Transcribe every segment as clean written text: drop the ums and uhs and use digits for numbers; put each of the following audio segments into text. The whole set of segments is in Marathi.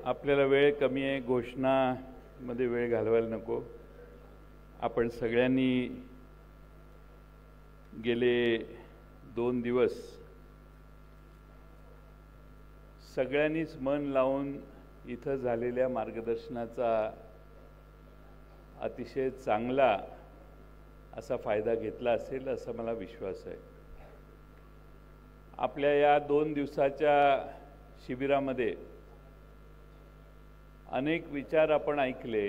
आपल्याला वेळ कमी आहे, घोषणामध्ये वेळ घालवायला नको। आपण सगळ्यांनी गेले 2 दिवस सगळ्यांनीच मन लावून इथं झालेल्या मार्गदर्शनाचा अतिशय चांगला असा फायदा घेतला असेल असं मला विश्वास आहे। आपल्या या 2 दिवसाच्या शिबिरामध्ये अनेक विचार आपण ऐकले।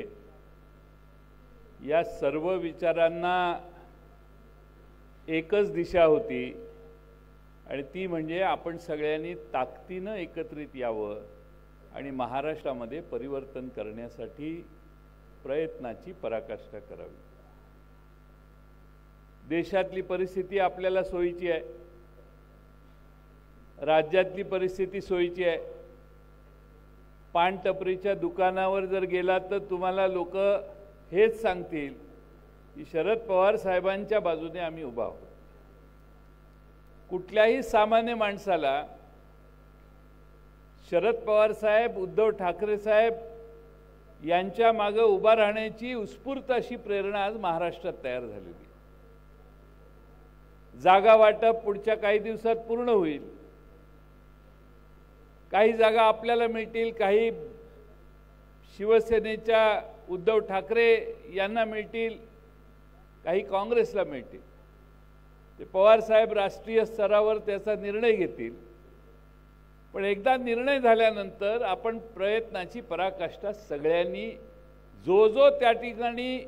या सर्व विचारांना एकच दिशा होती आणि ती म्हणजे आपण सगळ्यांनी ताकदीनं एकत्रित यावं आणि महाराष्ट्रामध्ये परिवर्तन करण्यासाठी प्रयत्नाची पराकाष्ठा करावी। देशातली परिस्थिती आपल्याला सोयीची आहे, राज्यातली परिस्थिती सोयीची आहे। पानटपरीच्या दुकानावर जर गेला तर तुम्हाला लोक हेच सांगतील की शरद पवार साहेबांच्या बाजूने आम्ही उभा आहोत। कुठल्याही सामान्य माणसाला शरद पवार साहेब, उद्धव ठाकरे साहेब यांच्या मागे उभा राहण्याची उत्स्फूर्त अशी प्रेरणा आज महाराष्ट्रात तयार झालेली। जागा वाटप पुढच्या काही दिवसात पूर्ण होईल। काही जागा आपल्याला मिळतील, काही शिवसेनेच्या उद्धव ठाकरे यांना मिळतील, काही काँग्रेसला मिळतील। ते पवार साहेब राष्ट्रीय स्तरावर त्याचा निर्णय घेतील। पण एकदा निर्णय झाल्यानंतर आपण प्रयत्नाची पराकाष्ठा सगळ्यांनी जो त्या ठिकाणी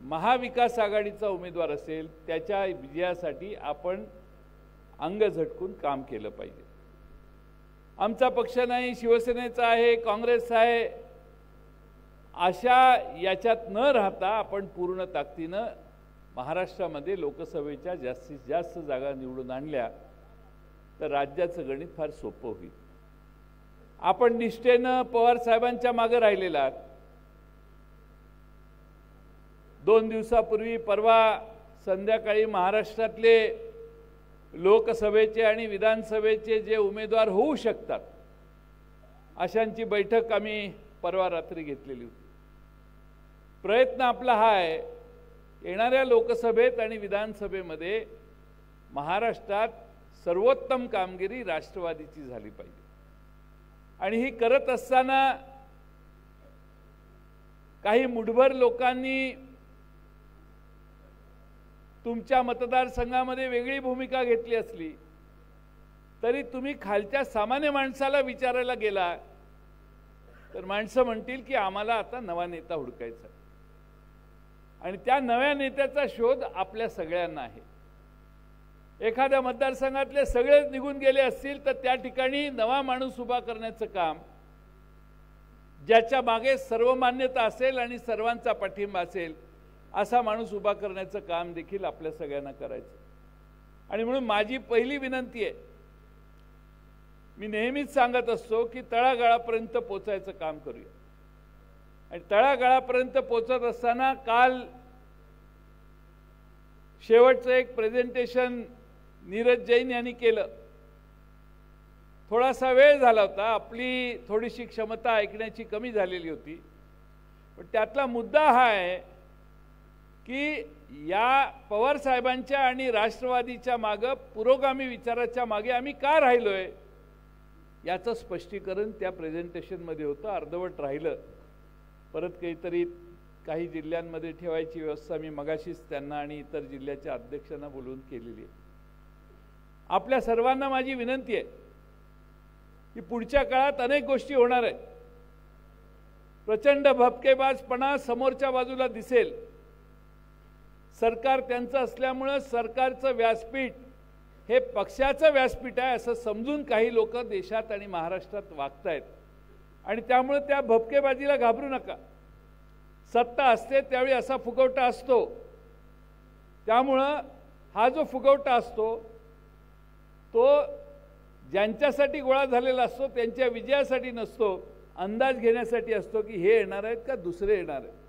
महाविकास आघाडीचा उमेदवार असेल त्याच्या विजयासाठी आपण अंग झटकून काम केलं पाहिजे। आमचा पक्ष नाही, शिवसेनेचा आहे, काँग्रेस आहे अशा याच्यात न राहता आपण पूर्ण ताकदीनं महाराष्ट्रामध्ये लोकसभेच्या जास्तीत जास्त जागा निवडून आणल्या तर राज्याचं गणित फार सोपं होईल। आपण निष्ठेनं पवार साहेबांच्या मागे राहिलेला आहात। 2 दिवसापूर्वी परवा संध्याकाळी महाराष्ट्रातले लोकसभेचे आणि विधानसभेचे जे उमेदवार होऊ शकतात अशांची बैठक आम्ही परवा रात्री घेतलेली होती। प्रयत्न आपला हा आहे, येणाऱ्या लोकसभेत आणि विधानसभेमध्ये महाराष्ट्रात सर्वोत्तम कामगिरी राष्ट्रवादीची झाली पाहिजे। आणि ही करत असताना काही मुठभर लोकांनी तुमच्या मतदारसंघामध्ये वेगळी भूमिका घेतली असली तरी तुम्ही खालच्या सामान्य माणसाला विचारायला गेला तर माणसं म्हणतील की आम्हाला आता नवा नेता हुडकायचा आणि त्या नव्या नेत्याचा शोध आपल्या सगळ्यांना आहे। एखाद्या मतदारसंघातले सगळेच निघून गेले असतील तर त्या ठिकाणी नवा माणूस उभा करण्याचं काम, ज्याच्या मागे सर्व मान्यता असेल आणि सर्वांचा पाठिंबा असेल असा माणूस उभा करण्याचं काम देखील आपल्या सगळ्यांना करायचं। आणि म्हणून माझी पहिली विनंती आहे, मी नेहमीच सांगत असतो की तळागाळापर्यंत पोचायचं काम करूया। आणि तळागाळापर्यंत पोचत असताना काल शेवटचं एक प्रेझेंटेशन नीरज जैन यांनी केलं। थोडासा वेळ झाला होता, आपली थोडीशी क्षमता ऐकण्याची कमी झालेली होती, पण त्यातला मुद्दा हा आहे की या पवार साहेबांच्या आणि राष्ट्रवादीच्या मागे, पुरोगामी विचाराच्या मागे आम्ही का राहिलोय याचं स्पष्टीकरण त्या प्रेझेंटेशनमध्ये होतं। अर्धवट राहिलं, परत काही जिल्ह्यांमध्ये ठेवायची व्यवस्था मी मगाशीच त्यांना आणि इतर जिल्ह्याच्या अध्यक्षांना बोलवून केलेली आहे। आपल्या सर्वांना माझी विनंती आहे की पुढच्या काळात अनेक गोष्टी होणार आहेत। प्रचंड भपकेबाजपणा समोरच्या बाजूला दिसेल। सरकार त्यांचं असल्यामुळे सरकारचं व्यासपीठ हे पक्षाचं व्यासपीठ आहे असं समजून काही लोक देशात आणि महाराष्ट्रात वागतायत आणि त्यामुळे त्या भपकेबाजीला घाबरू नका। सत्ता असते त्यावेळी असा फुगवटा असतो, त्यामुळं हा जो फुगवटा असतो तो ज्यांच्यासाठी गोळा झालेला असतो त्यांच्या विजयासाठी नसतो, अंदाज घेण्यासाठी असतो की हे येणार आहेत का दुसरे येणार आहेत।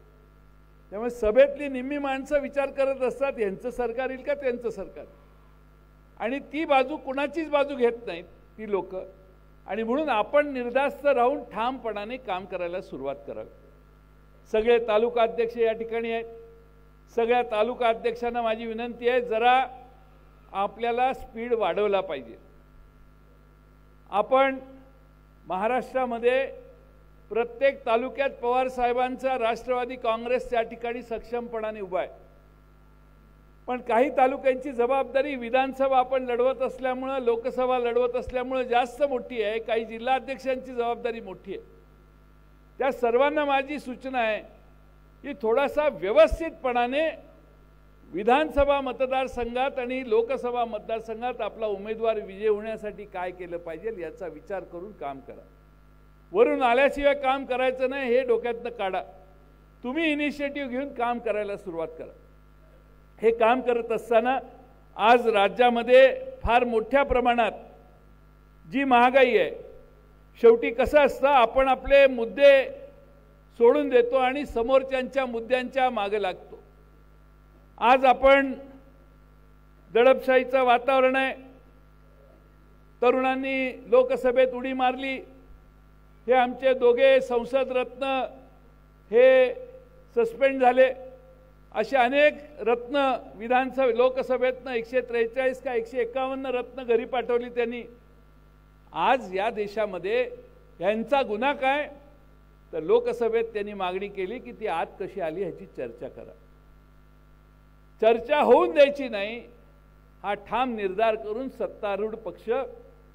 त्यामुळे सभेतली निम्मी माणसं विचार करत असतात यांचं सरकार येईल का त्यांचं सरकार, आणि ती बाजू कुणाचीच बाजू घेत नाहीत ती लोक। आणि म्हणून आपण निर्धास्त राहून ठामपणाने काम करायला सुरुवात करावी. सगळे तालुका अध्यक्ष या ठिकाणी आहेत. सगळ्या तालुका अध्यक्षांना माझी विनंती आहे, जरा आपल्याला स्पीड वाढवला पाहिजे. आपण महाराष्ट्रामध्ये प्रत्येक तालुक्यात पवार साहेबांचा राष्ट्रवादी काँग्रेस त्या ठिकाणी सक्षमपणाने उभा आहे. पण काही तालुक्यांची जबाबदारी विधानसभा आपण लढवत असल्यामुळं, लोकसभा लढवत असल्यामुळं जास्त मोठी आहे. काही जिल्हाध्यक्षांची जबाबदारी मोठी आहे. त्या सर्वांना माझी सूचना आहे की थोडासा व्यवस्थितपणाने विधानसभा मतदारसंघात आणि लोकसभा मतदारसंघात आपला उमेदवार विजय होण्यासाठी काय केलं पाहिजे याचा विचार करून काम करा. वरून आल्याशिवाय काम करायचं नाही हे डोक्यातनं काढा. तुम्ही इनिशिएटिव्ह घेऊन काम करायला सुरुवात करा. हे काम करत असताना आज राज्यामध्ये फार मोठ्या प्रमाणात जी महागाई आहे, शेवटी कसं असतं, आपण आपले मुद्दे सोडून देतो आणि समोरच्यांच्या मुद्द्यांच्या मागे लागतो. आज आपण दडपशाहीचं वातावरण आहे. तरुणांनी लोकसभेत उडी मारली. हे आमचे दोघे संसद रत्न हे सस्पेंड झाले. असे अनेक रत्न लोकसभेतनं 143 का 151 रत्न घरी पाठवली त्यांनी. आज या देशामध्ये यांचा गुन्हा काय, तर लोकसभेत त्यांनी मागणी केली की ती आत कशी आली ह्याची चर्चा करा. चर्चा होऊन द्यायची नाही हा ठाम निर्धार करून सत्तारूढ पक्ष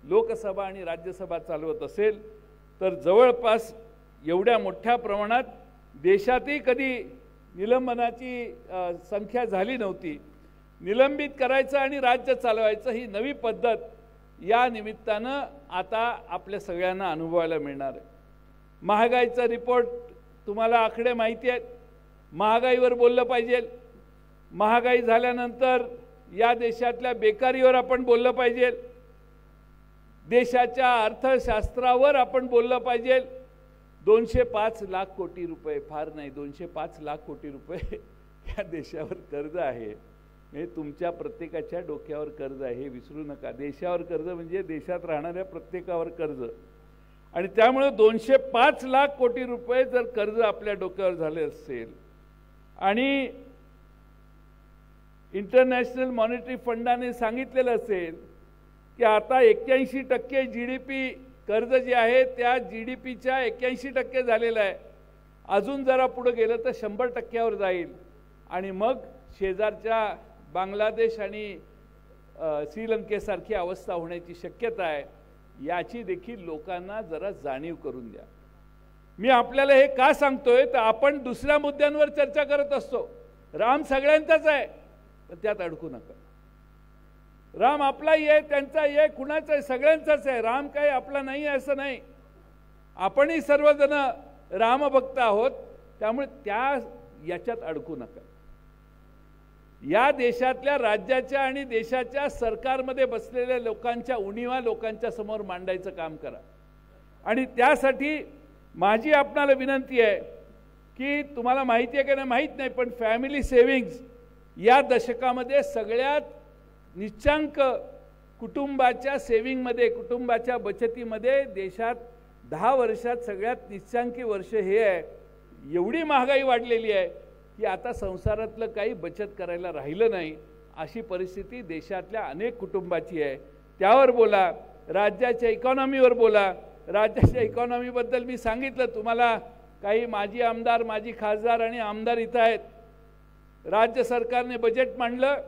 लोकसभा आणि राज्यसभा चालवत असेल तर जवळपास एवढ्या मोठ्या प्रमाणात देशातही कधी निलंबनाची संख्या झाली नव्हती. निलंबित करायचं आणि राज्य चालवायचं ही नवी पद्धत या निमित्तानं आता आपल्या सगळ्यांना अनुभवायला मिळणार आहे. महागाईचा रिपोर्ट तुम्हाला आकडे माहिती आहेत. महागाईवर बोललं पाहिजे. महागाई झाल्यानंतर या देशातल्या बेकारीवर आपण बोललं पाहिजे. देशाच्या अर्थशास्त्रावर आपण बोललं पाहिजे. 205 लाख कोटी रुपये, फार नाही 205 लाख कोटी रुपये या देशावर कर्ज आहे. हे तुमच्या प्रत्येकाच्या डोक्यावर कर्ज आहे, हे विसरू नका. देशावर कर्ज म्हणजे देशात राहणाऱ्या प्रत्येकावर कर्ज. आणि त्यामुळे 205 लाख कोटी रुपये जर कर्ज आपल्या डोक्यावर झाले असेल आणि इंटरनॅशनल मॉनिटरी फंडाने सांगितलेलं असेल की आता 81% GDP कर्ज जे आहे त्या GDPच्या 81% झालेलं आहे. अजून जरा पुढे गेलं तर 100%वर जाईल आणि मग शेजारच्या बांगलादेश आणि श्रीलंकेसारखी अवस्था होण्याची शक्यता आहे. याची देखील लोकांना जरा जाणीव करून द्या. मी आपल्याला हे का सांगतोय तर आपण दुसऱ्या मुद्द्यांवर चर्चा करत असतो. राम सगळ्यांचाच आहे पण त्यात अडकू नका. राम आपलाही आहे, त्यांचाही आहे, कुणाचा आहे, सगळ्यांचाच आहे. राम काही आपला नाही आहे असं नाही. आपणही सर्वजण रामभक्त आहोत. त्यामुळे याच्यात अडकू नका. या देशातल्या राज्याच्या आणि देशाच्या सरकारमध्ये बसलेल्या लोकांच्या उणीवा लोकांच्या समोर मांडायचं काम करा. आणि त्यासाठी माझी आपणाला विनंती आहे की तुम्हाला माहिती आहे की नाही माहीत नाही, पण फॅमिली सेव्हिंग्ज या दशकामध्ये सगळ्यात निश्चांक कुटुंबाच्या सेव्हिंगमध्ये, कुटुंबाच्या बचतीमध्ये देशात 10 वर्षात सगळ्यात निश्चांकी वर्ष हे आहे. एवढी महागाई वाढलेली आहे की आता संसारातलं काही बचत करायला राहिलं नाही. अशी परिस्थिती देशातल्या अनेक कुटुंबाची आहे. त्यावर बोला. राज्याच्या इकॉनॉमीवर बोला. राज्याच्या इकॉनॉमीबद्दल मी सांगितलं तुम्हाला. काही माजी आमदार, माजी खासदार आणि आमदार इथं आहेत. राज्य सरकारने बजेट मांडलं.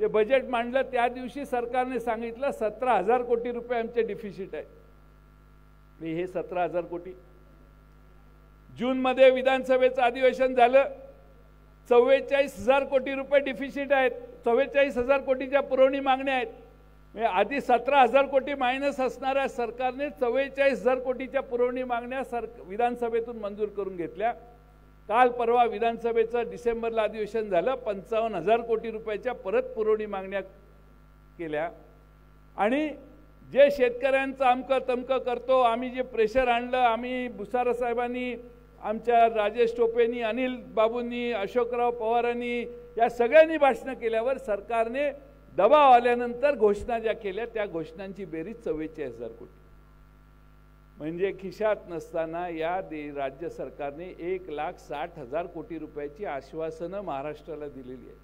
ते बजेट मांडलं त्या दिवशी सरकारने सांगितलं 17,000 कोटी रुपये आमचे डिफिसिट आहे. मी हे 17,000 कोटी जूनमध्ये विधानसभेचं अधिवेशन झालं. 44,000 कोटी रुपये डिफिसिट आहेत. 44,000 कोटीच्या पुरवणी मागण्या आहेत. आधी 17,000 कोटी मायनस असणाऱ्या सरकारने 44,000 कोटीच्या पुरवणी मागण्या विधानसभेतून मंजूर करून घेतल्या. काल परवा विधानसभेचं डिसेंबरला अधिवेशन झालं. 55,000 कोटी रुपयाच्या परत पुरवणी मागण्या केल्या. आणि जे शेतकऱ्यांचं अमकं तमकं करतो, आम्ही जे प्रेशर आणलं, आम्ही भुसारा साहेबांनी, आमच्या राजेश टोपेंनी, अनिल बाबूंनी, अशोकराव पवारांनी या सगळ्यांनी भाषणं केल्यावर सरकारने दबाव आल्यानंतर घोषणा ज्या केल्या त्या घोषणांची बेरीज 44,000 कोटी. म्हणजे खिशात नसताना या राज्य सरकारने 1,60,000 कोटी रुपयाची आश्वासनं महाराष्ट्राला दिलेली आहे।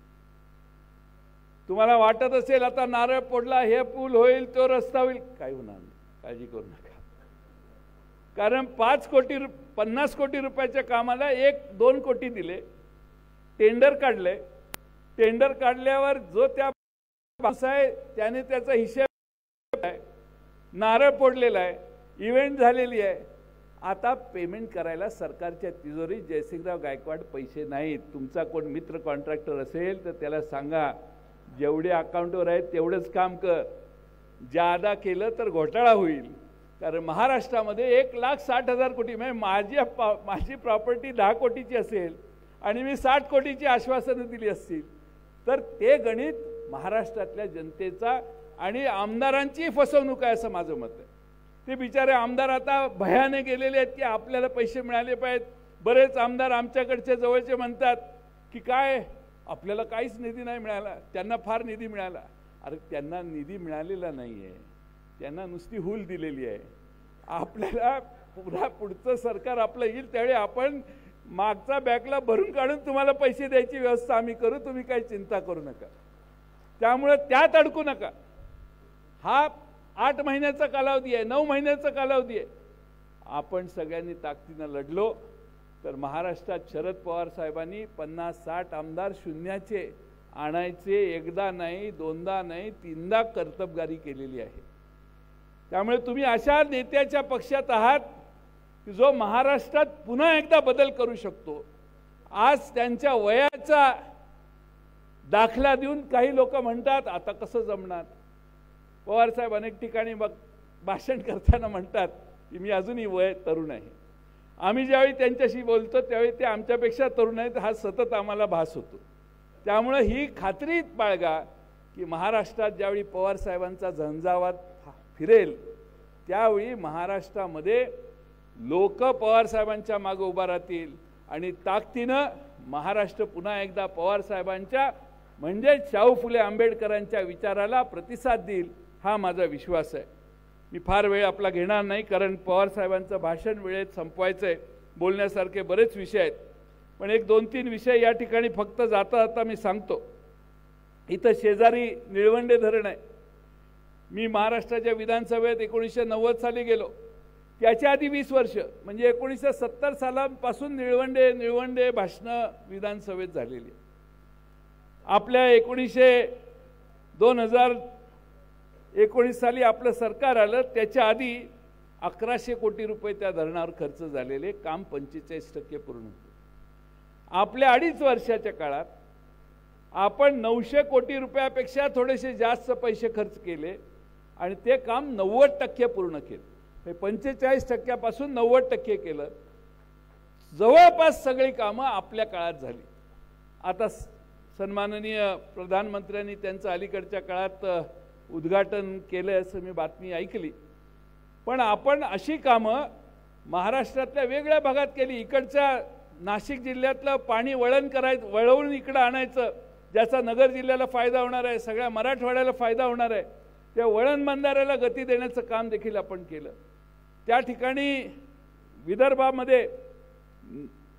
तुम्हाला वाटत असेल आता नारळ फोडला, हे पूल होईल, तो रस्ता होईल, काही होणार नाही, काळजी करू नका। कारण 50 कोटी रुपयाच्या कामाला 1-2 कोटी दिले, टेंडर काढले, टेंडर काढल्यावर जो त्या आहे त्याने त्याचा हिशेब आहे, नारळ फोडलेला आहे, इव्हेंट झालेली आहे। आता पेमेंट करायला सरकारच्या तिजोरीत जयसिंगराव गायकवाड पैसे नाहीत। तुमचा कोण मित्र कॉन्ट्रॅक्टर असेल तर त्याला सांगा, जेवढे अकाउंटवर आहेत तेवढंच काम कर, जादा केलं तर घोटाळा होईल। कारण महाराष्ट्रामध्ये 1,60,000 कोटी, म्हणजे माझी प्रॉपर्टी 10 कोटीची असेल आणि मी 60 कोटीची आश्वासनं दिली असतील तर ते गणित महाराष्ट्रातल्या जनतेचा आणि आमदारांची फसवणूक आहे असं माझं मत आहे। ते बिचारे आमदार आता भयाने गेलेले आहेत की आपल्याला पैसे मिळाले पाहिजेत। बरेच आमदार आमच्याकडचे जवळचे म्हणतात की काय आपल्याला काहीच निधी नाही मिळाला, त्यांना फार निधी मिळाला। अरे त्यांना निधी मिळालेला नाही आहे, त्यांना नुसती हूल दिलेली आहे। आपल्याला पुढचं सरकार आपलं येईल त्यावेळी आपण मागचा बॅकला भरून काढून तुम्हाला पैसे द्यायची व्यवस्था आम्ही करू, तुम्ही काही चिंता करू नका। त्यामुळे त्यात अडकू नका। हा 8 महिन्याचा कालावधी आहे, 9 महिन्याचा कालावधी आहे। आपण सगळ्यांनी ताकदीनं लढलो तर महाराष्ट्रात शरद पवार साहेबांनी 50-60 आमदार शून्याचे आणायचे, एकदा नाही, दोनदा नाही, 3दा कर्तबगारी केलेली आहे। त्यामुळे तुम्ही अशा नेत्याच्या पक्षात आहात की जो महाराष्ट्रात पुन्हा एकदा बदल करू शकतो। आज त्यांच्या वयाचा दाखला देऊन काही लोक म्हणतात आता कसं जमणार। पवार साहेब अनेक ठिकाणी भाषण करताना म्हणतात की मी अजूनही वय तरुण आहे। आम्ही ज्यावेळी त्यांच्याशी बोलतो त्यावेळी ते आमच्यापेक्षा तरुण आहेत, हा सतत आम्हाला भास होतो। त्यामुळे ही खात्री बाळगा की महाराष्ट्रात ज्यावेळी पवार साहेबांचा झंझावात फिरेल त्यावेळी महाराष्ट्रामध्ये लोक पवार साहेबांच्या मागे उभा राहतील आणि ताकदीनं महाराष्ट्र पुन्हा एकदा पवार साहेबांच्या म्हणजे शाहू फुले आंबेडकरांच्या विचाराला प्रतिसाद देईल, हा माझा विश्वास आहे। मी फार वेळ आपला घेणार नाही कारण पवार साहेबांचं भाषण वेळेत संपवायचं आहे, बोलण्यासारखे बरेच विषय आहेत। पण 1-2-3 विषय या ठिकाणी फक्त जाता जाता मी सांगतो। इथं शेजारी निळवंडे धरण आहे। मी महाराष्ट्राच्या विधानसभेत 1990 साली गेलो, त्याच्या आधी 20 वर्ष म्हणजे 1970 सालापासून निळवंडे भाषणं विधानसभेत झालेली। आपल्या 2019 साली आपलं सरकार आलं, त्याच्या आधी 1100 कोटी रुपये त्या धरणावर खर्च झालेले, काम 45% पूर्ण होते। आपल्या 2.5 वर्षाच्या काळात आपण 900 कोटी रुपयापेक्षा थोडेसे जास्त पैसे खर्च केले आणि ते काम 90% पूर्ण केलं। 45% 90% केलं। जवळपास सगळी कामं आपल्या काळात झाली। आता सन्माननीय प्रधानमंत्र्यांनी त्यांचं अलीकडच्या काळात उद्घाटन केलं असं मी बातमी ऐकली। पण आपण अशी कामं महाराष्ट्रातल्या वेगळ्या भागात केली। इकडच्या नाशिक जिल्ह्यातलं पाणी वळवून इकडं आणायचं, ज्याचा नगर जिल्ह्याला फायदा होणार आहे, सगळ्या मराठवाड्याला फायदा होणार आहे। त्या वळण बंधाऱ्याला गती देण्याचं काम देखील आपण केलं। त्या ठिकाणी विदर्भामध्ये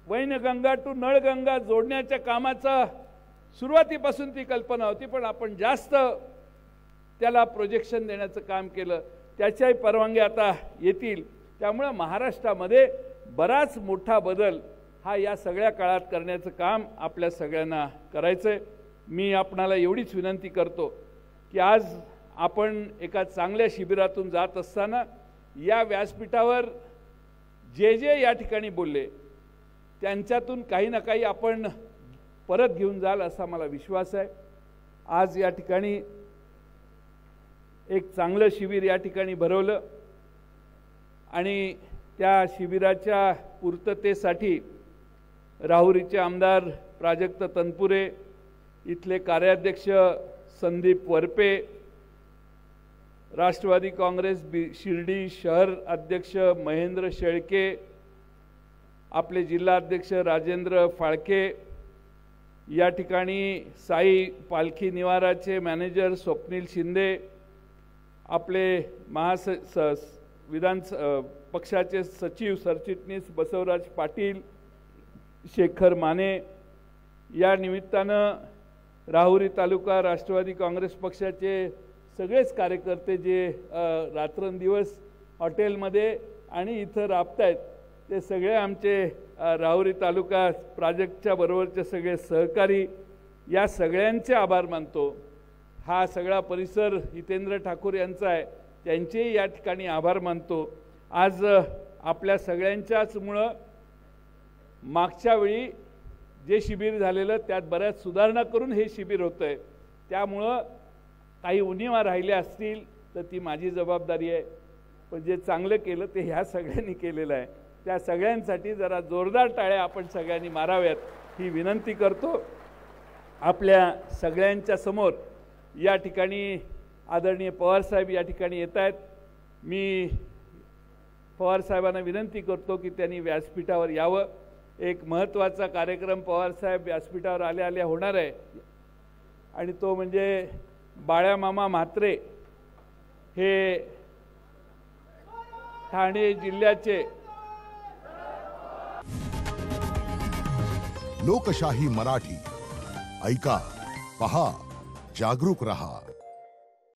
वैनगंगा टू नळगंगा जोडण्याच्या कामाचा सुरुवातीपासून ती कल्पना होती, पण आपण जास्त त्याला प्रोजेक्शन देण्याचं काम केलं, त्याच्याही परवानगी आता येतील। त्यामुळे महाराष्ट्रामध्ये बराच मोठा बदल हा या सगळ्या काळात करण्याचं काम आपल्या सगळ्यांना करायचं आहे। मी आपणाला एवढीच विनंती करतो की आज आपण एका चांगल्या शिबिरातून जात असताना या व्यासपीठावर जे या ठिकाणी बोलले त्यांच्यातून काही ना काही आपण परत घेऊन जाल असा मला विश्वास आहे। आज या ठिकाणी एक चांगलं शिबिर या ठिकाणी भरवलं आणि त्या शिबिराच्या पूर्ततेसाठी राहुरीचे आमदार प्राजक्त तनपुरे, इथले कार्याध्यक्ष संदीप वरपे, राष्ट्रवादी काँग्रेस शिर्डी शहर अध्यक्ष महेंद्र शेळके, आपले जिल्हा अध्यक्ष राजेंद्र फाळके, या ठिकाणी साई पालखी निवाराचे मॅनेजर स्वप्नील शिंदे, आपले पक्षाचे सचिव सरचिटणीस बसवराज पाटील, शेखर माने, या निमित्तानं राहुरी तालुका राष्ट्रवादी काँग्रेस पक्षाचे सगळेच कार्यकर्ते जे रात्रंदिवस हॉटेलमध्ये आणि इथं राबतायत, ते सगळे आमचे राहुरी तालुका प्राजक्तच्या बरोबरचे सगळे सहकारी, या सगळ्यांचे आभार मानतो। हा सगळा परिसर हितेंद्र ठाकूर यांचा आहे, त्यांचेही या ठिकाणी आभार मानतो। आज आपल्या सगळ्यांच्याचमुळं मागच्या वेळी जे शिबिर झालेलं त्यात बऱ्याच सुधारणा करून हे शिबिर होतं आहे, त्यामुळं काही उणिवा राहिल्या असतील तर ती माझी जबाबदारी आहे, पण जे चांगलं केलं ते ह्या सगळ्यांनी केलेलं आहे। त्या सगळ्यांसाठी जरा जोरदार टाळ्या आपण सगळ्यांनी माराव्यात ही विनंती करतो। आपल्या सगळ्यांच्या समोर या ठिकाणी आदरणीय पवारसाहेब या ठिकाणी येत आहेत। मी पवारसाहेबांना विनंती करतो की त्यांनी व्यासपीठावर यावं। एक महत्त्वाचा कार्यक्रम पवारसाहेब व्यासपीठावर आल्या होणार आहे आणि तो म्हणजे बाळ्यामामा म्हात्रे हे ठाणे जिल्ह्याचे लोकशाही मराठी ऐका, पहा, जागरूक रहा।